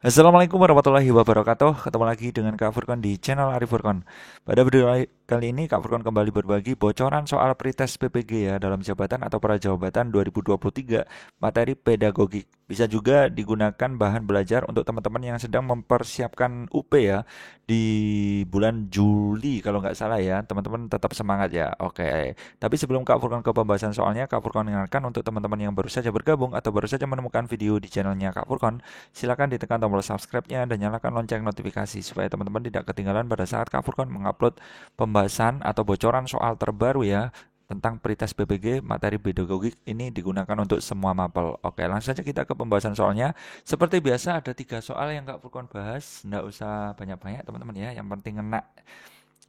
Assalamualaikum warahmatullahi wabarakatuh. Ketemu lagi dengan Kak Furkon di channel Arif Furkon. Pada video kali ini Kak Furkon kembali berbagi bocoran soal pretest PPG ya dalam jabatan atau prajabatan 2023 materi pedagogik. Bisa juga digunakan bahan belajar untuk teman-teman yang sedang mempersiapkan UP ya di bulan Juli kalau nggak salah ya. Teman-teman tetap semangat ya. Oke. Tapi sebelum Kak Furkon ke pembahasan soalnya, Kak Furkon ingatkan untuk teman-teman yang baru saja bergabung atau baru saja menemukan video di channelnya Kak Furkon, silakan ditekan tombol subscribe-nya dan nyalakan lonceng notifikasi supaya teman-teman tidak ketinggalan pada saat Kak Furkon mengupload pembahasan atau bocoran soal terbaru ya tentang pretest PPG materi pedagogik ini digunakan untuk semua mapel. Oke, langsung saja kita ke pembahasan soalnya. Seperti biasa ada 3 soal yang Kak Furkon bahas, nggak usah banyak-banyak teman-teman ya, yang penting ngena.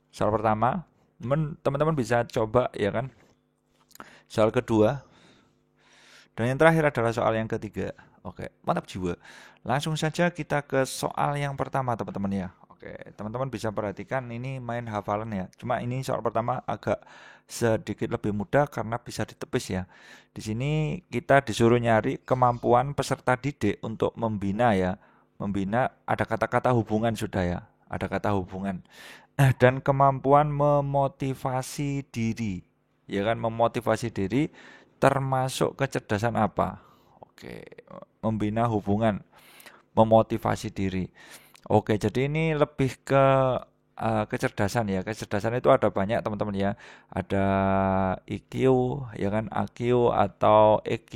Soal pertama, teman-teman bisa coba ya kan. Soal kedua, dan yang terakhir adalah soal yang ketiga. Oke, mantap jiwa. Langsung saja kita ke soal yang pertama, teman-teman ya. Oke, teman-teman bisa perhatikan ini main hafalan ya. Cuma ini soal pertama agak sedikit lebih mudah karena bisa ditepis ya. Di sini kita disuruh nyari kemampuan peserta didik untuk membina ya. Membina ada kata-kata hubungan sudah ya. Ada kata hubungan. Dan kemampuan memotivasi diri. Ya kan, memotivasi diri termasuk kecerdasan apa? Oke, membina hubungan, memotivasi diri. Oke, jadi ini lebih ke kecerdasan ya. Kecerdasan itu ada banyak teman-teman ya. Ada IQ, ya kan, AQ atau EQ.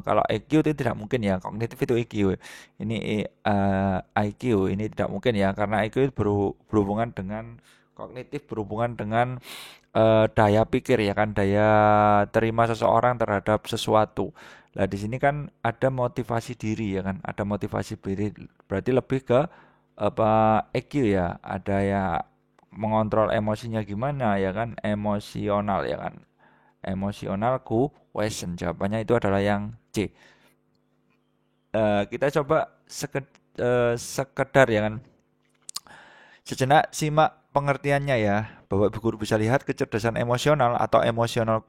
Kalau EQ itu tidak mungkin ya. Kognitif itu IQ. Ini IQ, ini tidak mungkin ya. Karena IQ itu berhubungan dengan kognitif, berhubungan dengan daya pikir ya kan, daya terima seseorang terhadap sesuatu. Nah, di sini kan ada motivasi diri ya kan, ada motivasi diri berarti lebih ke apa EQ ya, ada ya mengontrol emosinya gimana ya kan, emosional ya kan. Emosional question jawabannya itu adalah yang C. Kita coba sekedar ya kan. Sejenak simak pengertiannya ya. Bapak Ibu guru bisa lihat kecerdasan emosional atau emotional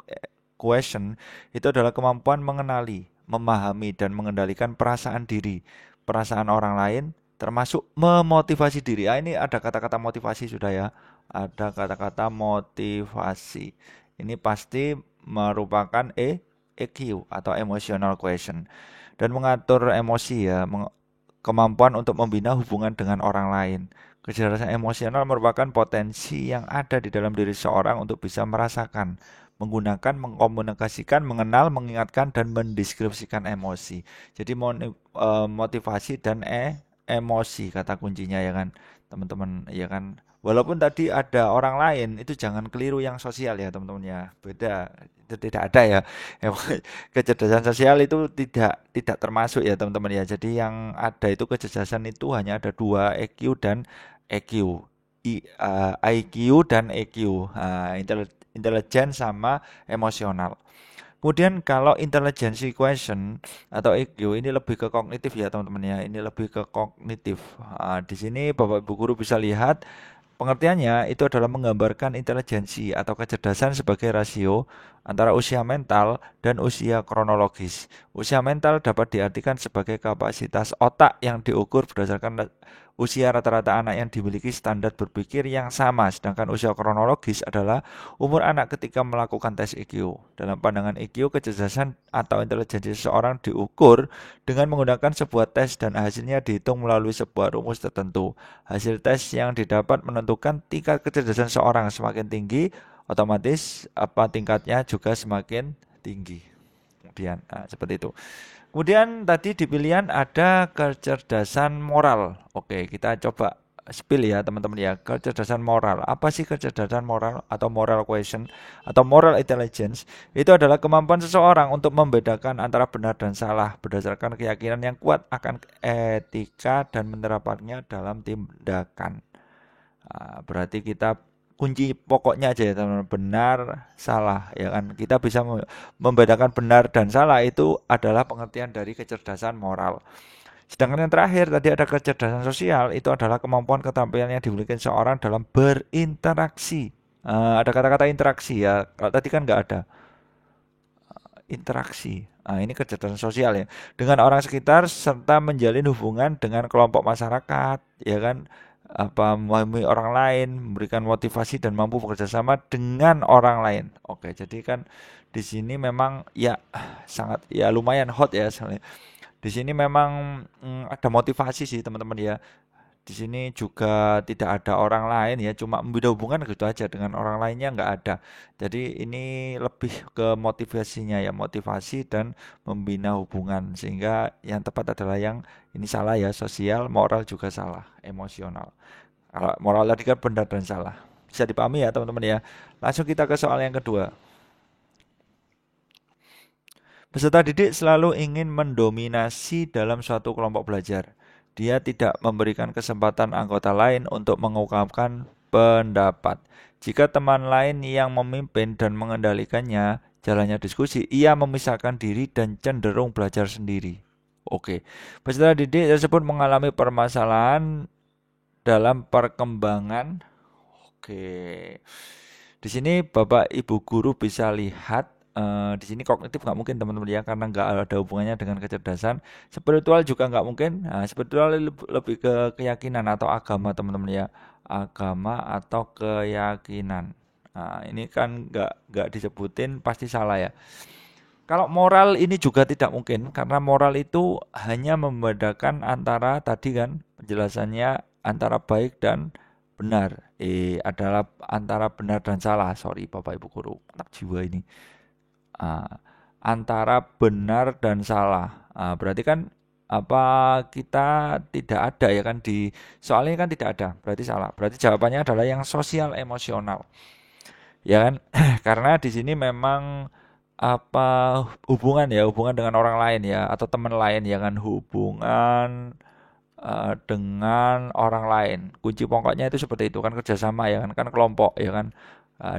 question itu adalah kemampuan mengenali, memahami dan mengendalikan perasaan diri, perasaan orang lain, termasuk memotivasi diri. Ini ada kata-kata motivasi sudah ya. Ada kata-kata motivasi. Ini pasti merupakan EQ atau emotional question dan mengatur emosi ya, kemampuan untuk membina hubungan dengan orang lain. Kecerdasan emosional merupakan potensi yang ada di dalam diri seorang untuk bisa merasakan, menggunakan, mengkomunikasikan, mengenal, mengingatkan, dan mendeskripsikan emosi. Jadi motivasi dan emosi kata kuncinya ya kan, teman-teman ya kan. Walaupun tadi ada orang lain, itu jangan keliru yang sosial ya teman-teman ya. Beda, itu tidak ada ya. Kecerdasan sosial itu tidak termasuk ya teman-teman ya. Jadi yang ada itu kecerdasan itu hanya ada dua, EQ dan EQ. IQ dan EQ. Intelijen sama emosional. Kemudian kalau intelligence question atau EQ ini lebih ke kognitif ya teman-teman ya. Ini lebih ke kognitif. Di sini Bapak Ibu guru bisa lihat pengertiannya itu adalah menggambarkan intelijensi atau kecerdasan sebagai rasio antara usia mental dan usia kronologis. Usia mental dapat diartikan sebagai kapasitas otak yang diukur berdasarkan usia rata-rata anak yang dimiliki standar berpikir yang sama, sedangkan usia kronologis adalah umur anak ketika melakukan tes IQ. Dalam pandangan IQ, kecerdasan atau intelijensi seseorang diukur dengan menggunakan sebuah tes dan hasilnya dihitung melalui sebuah rumus tertentu. Hasil tes yang didapat menentukan tingkat kecerdasan seorang semakin tinggi, otomatis tingkatnya juga semakin tinggi. Kemudian seperti itu. Kemudian tadi di pilihan ada kecerdasan moral. Oke, kita coba spill ya teman-teman ya. Kecerdasan moral. Apa sih kecerdasan moral atau moral question atau moral intelligence? Itu adalah kemampuan seseorang untuk membedakan antara benar dan salah berdasarkan keyakinan yang kuat akan etika dan menerapkannya dalam tindakan. Berarti kita kunci pokoknya aja ya teman-teman, benar salah ya kan, kita bisa membedakan benar dan salah itu adalah pengertian dari kecerdasan moral. Sedangkan yang terakhir tadi ada kecerdasan sosial, itu adalah kemampuan keterampilan yang dimiliki seorang dalam berinteraksi. Ada kata-kata interaksi ya, kalau tadi kan nggak ada interaksi. Nah, ini kecerdasan sosial ya. Dengan orang sekitar serta menjalin hubungan dengan kelompok masyarakat, ya kan? Apa memahami orang lain, memberikan motivasi dan mampu bekerja sama dengan orang lain. Oke, jadi kan di sini memang ya sangat ya lumayan hot ya soalnya. Di sini memang ada motivasi sih teman-teman ya. Di sini juga tidak ada orang lain ya, cuma membina hubungan gitu aja dengan orang lainnya nggak ada. Jadi ini lebih ke motivasinya ya, motivasi dan membina hubungan. Sehingga yang tepat adalah yang ini salah ya, sosial, moral juga salah, emosional. Kalau moral tadi kan benar dan salah. Bisa dipahami ya teman-teman ya. Langsung kita ke soal yang kedua. Peserta didik selalu ingin mendominasi dalam suatu kelompok belajar. Dia tidak memberikan kesempatan anggota lain untuk mengungkapkan pendapat. Jika teman lain yang memimpin dan mengendalikannya jalannya diskusi, ia memisahkan diri dan cenderung belajar sendiri. Oke, peserta didik tersebut mengalami permasalahan dalam perkembangan. Oke, di sini Bapak Ibu guru bisa lihat di sini kognitif nggak mungkin teman-teman ya karena nggak ada hubungannya dengan kecerdasan. Spiritual juga nggak mungkin. Nah, spiritual lebih ke keyakinan atau agama teman-teman ya. Agama atau keyakinan. Nah, ini kan nggak disebutin pasti salah ya. Kalau moral ini juga tidak mungkin karena moral itu hanya membedakan antara tadi kan penjelasannya antara baik dan benar. Adalah antara benar dan salah. Sorry Bapak Ibu guru, anak jiwa ini. Ah, antara benar dan salah. Berarti kan apa kita tidak ada ya kan di soalnya kan tidak ada. Berarti salah. Berarti jawabannya adalah yang sosial emosional. Ya kan? Karena di sini memang apa hubungan ya, hubungan dengan orang lain ya atau teman lain ya kan hubungan dengan orang lain. Kunci pokoknya itu seperti itu kan kerjasama ya kan kan kelompok ya kan.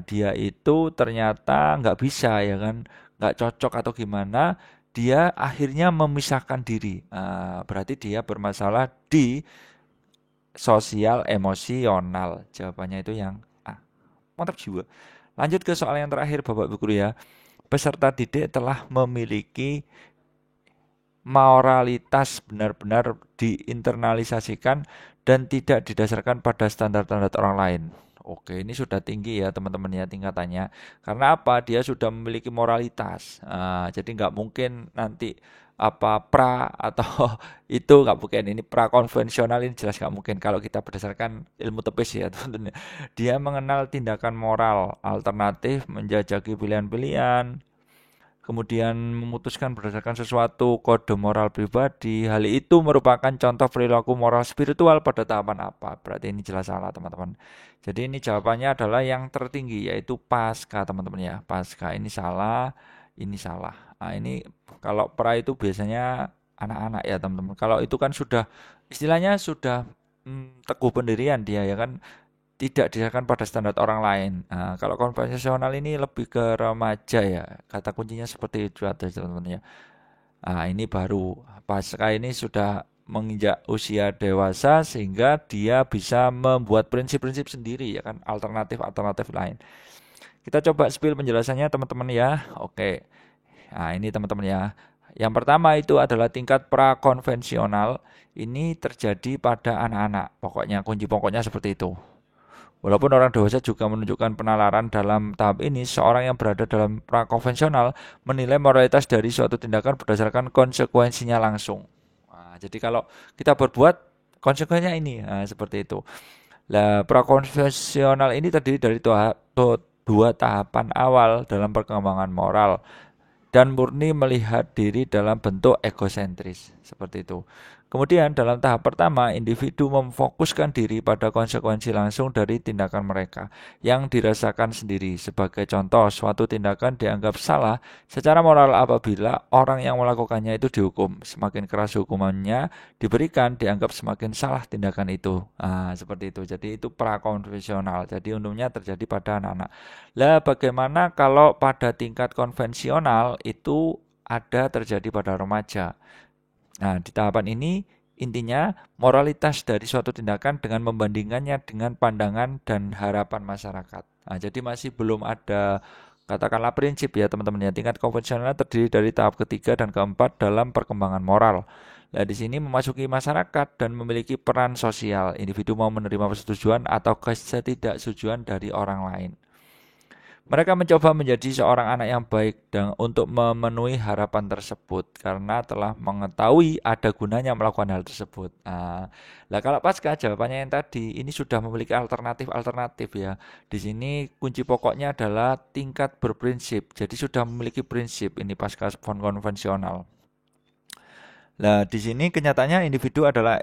Dia itu ternyata nggak bisa ya kan nggak cocok atau gimana dia akhirnya memisahkan diri. Berarti dia bermasalah di sosial emosional. Jawabannya itu yang A. Mantap jiwa. Lanjut ke soal yang terakhir Bapak Ibu guru ya. Peserta didik telah memiliki moralitas benar-benar diinternalisasikan dan tidak didasarkan pada standar-standar orang lain. Oke, ini sudah tinggi ya teman-teman ya tingkatannya. Karena apa? Dia sudah memiliki moralitas. Jadi nggak mungkin nanti apa pra atau itu nggak mungkin. Ini pra konvensional ini jelas nggak mungkin kalau kita berdasarkan ilmu tepis ya teman-teman. Dia mengenal tindakan moral alternatif, menjajaki pilihan-pilihan, kemudian memutuskan berdasarkan sesuatu kode moral pribadi. Hal itu merupakan contoh perilaku moral spiritual pada tahapan apa? Berarti ini jelas salah teman-teman. Jadi ini jawabannya adalah yang tertinggi yaitu pasca teman-teman ya. Pasca ini salah, ini salah. Nah, ini kalau pra itu biasanya anak-anak ya teman-teman. Kalau itu kan sudah istilahnya sudah teguh pendirian dia ya kan tidak didasarkan pada standar orang lain. Kalau konvensional ini lebih ke remaja ya. Kata kuncinya seperti itu ada teman-teman ya. Ini baru pasca ini sudah menginjak usia dewasa sehingga dia bisa membuat prinsip-prinsip sendiri ya kan alternatif-alternatif lain. Kita coba spill penjelasannya teman-teman ya. Oke. Ini teman-teman ya. Yang pertama itu adalah tingkat prakonvensional. Ini terjadi pada anak-anak. Pokoknya kunci pokoknya seperti itu. Walaupun orang dewasa juga menunjukkan penalaran dalam tahap ini, seorang yang berada dalam prakonvensional menilai moralitas dari suatu tindakan berdasarkan konsekuensinya langsung. Jadi kalau kita berbuat, konsekuensinya ini, seperti itu. Lah, prakonvensional ini terdiri dari dua tahapan awal dalam perkembangan moral dan murni melihat diri dalam bentuk egosentris, seperti itu. Kemudian dalam tahap pertama, individu memfokuskan diri pada konsekuensi langsung dari tindakan mereka yang dirasakan sendiri. Sebagai contoh, suatu tindakan dianggap salah secara moral apabila orang yang melakukannya itu dihukum. Semakin keras hukumannya diberikan, dianggap semakin salah tindakan itu. Seperti itu. Jadi itu prakonvensional. Jadi umumnya terjadi pada anak-anak. Lah, bagaimana kalau pada tingkat konvensional itu ada terjadi pada remaja? Nah, di tahapan ini intinya moralitas dari suatu tindakan dengan membandingkannya dengan pandangan dan harapan masyarakat. Jadi masih belum ada katakanlah prinsip ya teman-teman ya. Tingkat konvensional terdiri dari tahap ketiga dan keempat dalam perkembangan moral. Nah, di sini memasuki masyarakat dan memiliki peran sosial. Individu mau menerima persetujuan atau ketidaksetujuan dari orang lain. Mereka mencoba menjadi seorang anak yang baik dan untuk memenuhi harapan tersebut karena telah mengetahui ada gunanya melakukan hal tersebut. Nah, kalau pasca jawabannya yang tadi, ini sudah memiliki alternatif-alternatif ya. Di sini kunci pokoknya adalah tingkat berprinsip. Jadi sudah memiliki prinsip ini pasca konvensional. Nah, di sini kenyataannya individu adalah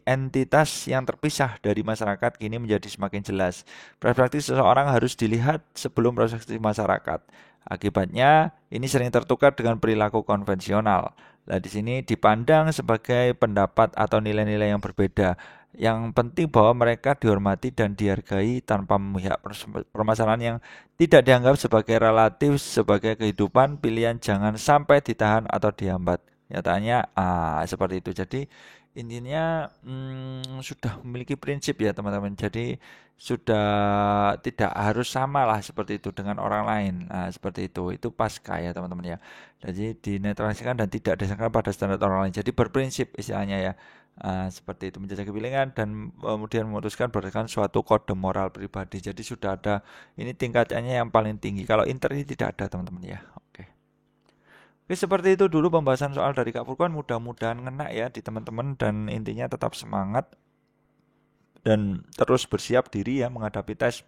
entitas yang terpisah dari masyarakat kini menjadi semakin jelas. Perspektif seseorang harus dilihat sebelum perspektif masyarakat. Akibatnya, ini sering tertukar dengan perilaku konvensional. Nah, di sini dipandang sebagai pendapat atau nilai-nilai yang berbeda. Yang penting bahwa mereka dihormati dan dihargai tanpa memihak. Permasalahan yang tidak dianggap sebagai relatif, sebagai kehidupan, pilihan jangan sampai ditahan atau dihambat. Nyatanya, seperti itu. Jadi, intinya sudah memiliki prinsip ya teman-teman. Jadi, sudah tidak harus sama lah seperti itu dengan orang lain. Nah, seperti itu. Itu pasca ya teman-teman ya. Jadi, dinetralisasikan dan tidak disangka pada standar orang lain. Jadi, berprinsip istilahnya ya. Seperti itu menjajaki pilihan dan kemudian memutuskan berdasarkan suatu kode moral pribadi. Jadi sudah ada ini tingkatannya yang paling tinggi. Kalau inter ini tidak ada teman-teman ya. Oke. Oke, seperti itu dulu pembahasan soal dari Kak Furqan. Mudah-mudahan ngena ya di teman-teman dan intinya tetap semangat dan terus bersiap diri ya menghadapi tes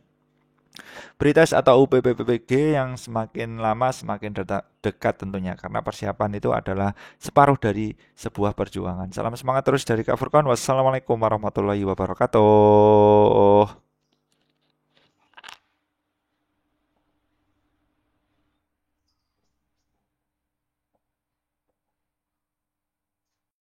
Pretest atau UPPPG yang semakin lama semakin dekat tentunya karena persiapan itu adalah separuh dari sebuah perjuangan. Salam semangat terus dari Kak Furqan. Wassalamualaikum warahmatullahi wabarakatuh.